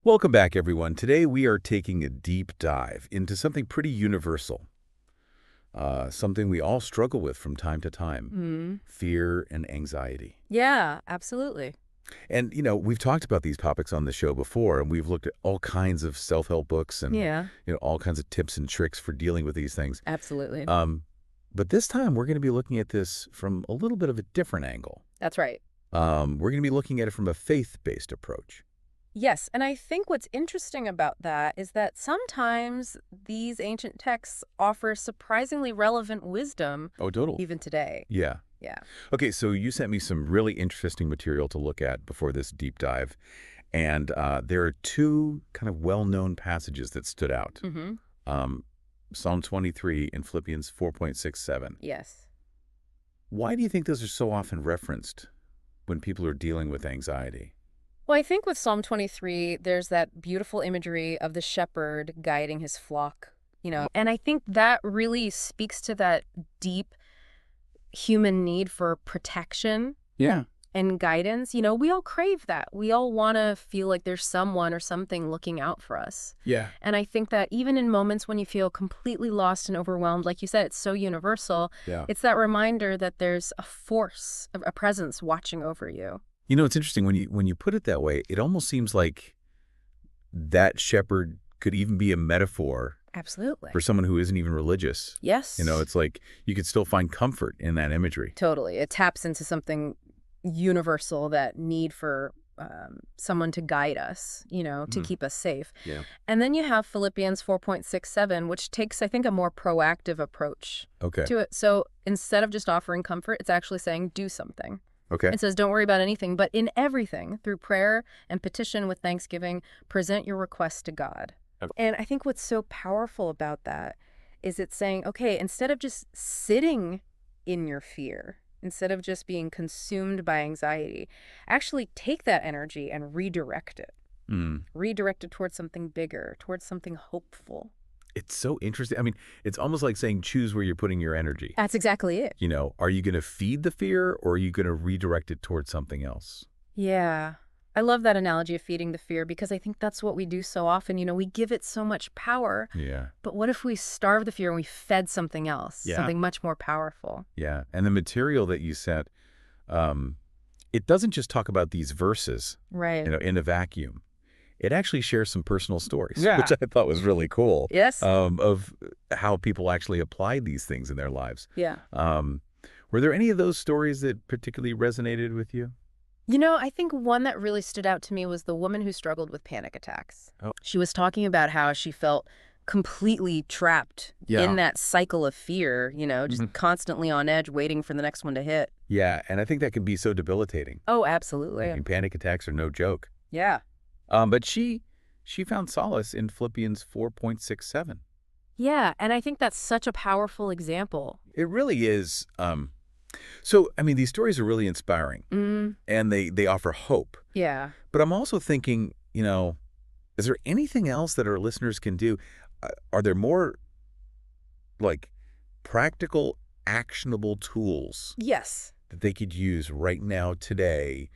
Welcome back, everyone. Today we are taking a deep dive into something pretty universal, something we all struggle with from time to time, fear and anxiety. Yeah, absolutely. And, we've talked about these topics on the show before, and we've looked at all kinds of self-help books and, Yeah, all kinds of tips and tricks for dealing with these things. absolutely. But this time we're going to be looking at this from a little bit of a different angle. That's right. We're going to be looking at it from a faith-based approach. Yes, and I think what's interesting about that is that sometimes these ancient texts offer surprisingly relevant wisdom Oh, total. even today. Yeah. Yeah. Okay, so you sent me some really interesting material to look at before this deep dive, and there are two kind of well-known passages that stood out. Mm-hmm. Um, Psalm 23 and Philippians 4.67. Yes. Why do you think those are so often referenced when people are dealing with anxiety? Well, I think with Psalm 23, there's that beautiful imagery of the shepherd guiding his flock, and I think that really speaks to that deep human need for protection Yeah. and guidance. We all crave that. We all want to feel like there's someone or something looking out for us. Yeah. And I think that even in moments when you feel completely lost and overwhelmed, like you said, it's so universal. Yeah. It's that reminder that there's a force, a presence watching over you. It's interesting when you put it that way, it almost seems like that shepherd could even be a metaphor Absolutely. for someone who isn't even religious. Yes. It's like you could still find comfort in that imagery. Totally. It taps into something universal, that need for someone to guide us, to keep us safe. Yeah. And then you have Philippians 4.67, which takes, I think, a more proactive approach Okay. to it. So instead of just offering comfort, it's actually saying do something. Okay. It says don't worry about anything, but in everything, through prayer and petition with thanksgiving, present your requests to God. Okay. And I think what's so powerful about that is it's saying, okay, instead of just sitting in your fear, instead of just being consumed by anxiety, actually take that energy and redirect it. Redirect it towards something bigger, towards something hopeful. It's so interesting. I mean, it's almost like saying choose where you're putting your energy. That's exactly it. Are you going to feed the fear or are you going to redirect it towards something else? Yeah. I love that analogy of feeding the fear because I think that's what we do so often. We give it so much power. Yeah. But what if we starve the fear and we fed something else, Yeah. something much more powerful? Yeah. And the material that you sent, it doesn't just talk about these verses, Right. in a vacuum. It actually shares some personal stories, Yeah. which I thought was really cool. Yes. Of how people actually applied these things in their lives. Yeah. Were there any of those stories that particularly resonated with you? I think one that really stood out to me was the woman who struggled with panic attacks. Oh. She was talking about how she felt completely trapped in that cycle of fear, just constantly on edge, waiting for the next one to hit. Yeah, and I think that can be so debilitating. Oh, absolutely. I mean, panic attacks are no joke. Yeah. But she found solace in Philippians 4.67. Yeah, and I think that's such a powerful example. It really is. So, I mean, these stories are really inspiring, and they offer hope. Yeah. But I'm also thinking, is there anything else that our listeners can do? Are there more, like, practical, actionable tools Yes. that they could use right now, today,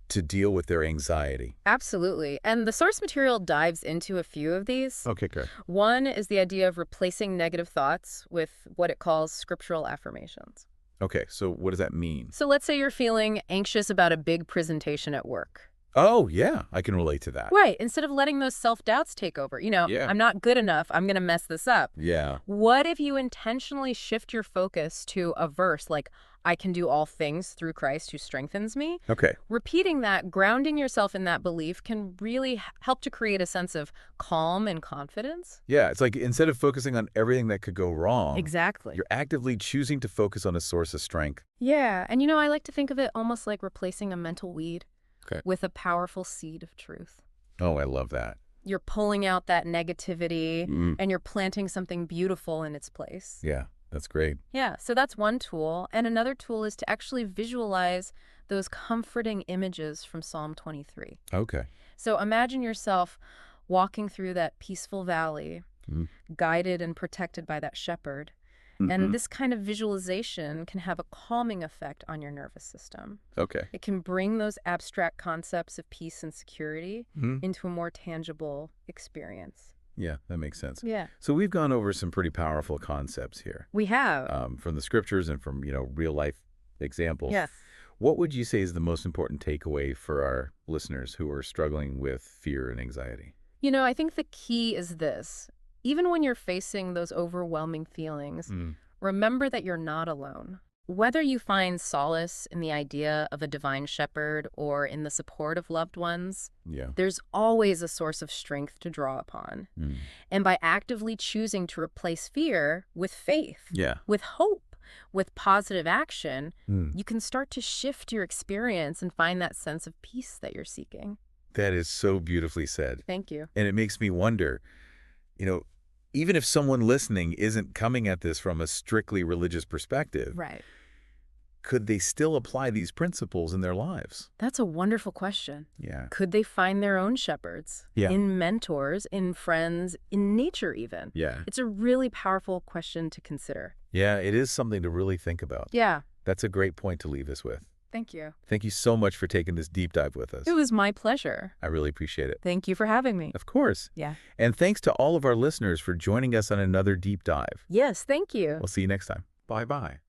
to deal with their anxiety? Absolutely. And the source material dives into a few of these. Okay, good. One is the idea of replacing negative thoughts with what it calls scriptural affirmations. Okay, so what does that mean? So let's say you're feeling anxious about a big presentation at work. Oh, yeah, I can relate to that. Right. Instead of letting those self-doubts take over, Yeah. I'm not good enough, I'm going to mess this up. Yeah. What if you intentionally shift your focus to a verse like, I can do all things through Christ who strengthens me? Okay. Repeating that, grounding yourself in that belief can really help to create a sense of calm and confidence. Yeah, it's like instead of focusing on everything that could go wrong, Exactly. you're actively choosing to focus on a source of strength. Yeah. And I like to think of it almost like replacing a mental weed with a powerful seed of truth. Oh, I love that. You're pulling out that negativity and you're planting something beautiful in its place. Yeah, that's great. Yeah, so that's one tool. And another tool is to actually visualize those comforting images from Psalm 23. Okay. So imagine yourself walking through that peaceful valley, guided and protected by that shepherd. And Mm-hmm. this kind of visualization can have a calming effect on your nervous system. Okay. It can bring those abstract concepts of peace and security Hmm. into a more tangible experience. Yeah, that makes sense. Yeah. So we've gone over some pretty powerful concepts here, We have. from the scriptures and from, real life examples. Yes. What would you say is the most important takeaway for our listeners who are struggling with fear and anxiety? I think the key is this. Even when you're facing those overwhelming feelings, Mm. remember that you're not alone. Whether you find solace in the idea of a divine shepherd or in the support of loved ones, Yeah. there's always a source of strength to draw upon. Mm. And by actively choosing to replace fear with faith, Yeah. with hope, with positive action, Mm. you can start to shift your experience and find that sense of peace that you're seeking. That is so beautifully said. Thank you. And it makes me wonder, you know, even if someone listening isn't coming at this from a strictly religious perspective, Right. could they still apply these principles in their lives? That's a wonderful question. Yeah. Could they find their own shepherds? Yeah. In mentors, in friends, in nature even? Yeah. It's a really powerful question to consider. Yeah, it is something to really think about. Yeah. That's a great point to leave us with. Thank you. Thank you so much for taking this deep dive with us. It was my pleasure. I really appreciate it. Thank you for having me. Of course. Yeah. And thanks to all of our listeners for joining us on another deep dive. Yes, thank you. We'll see you next time. Bye-bye.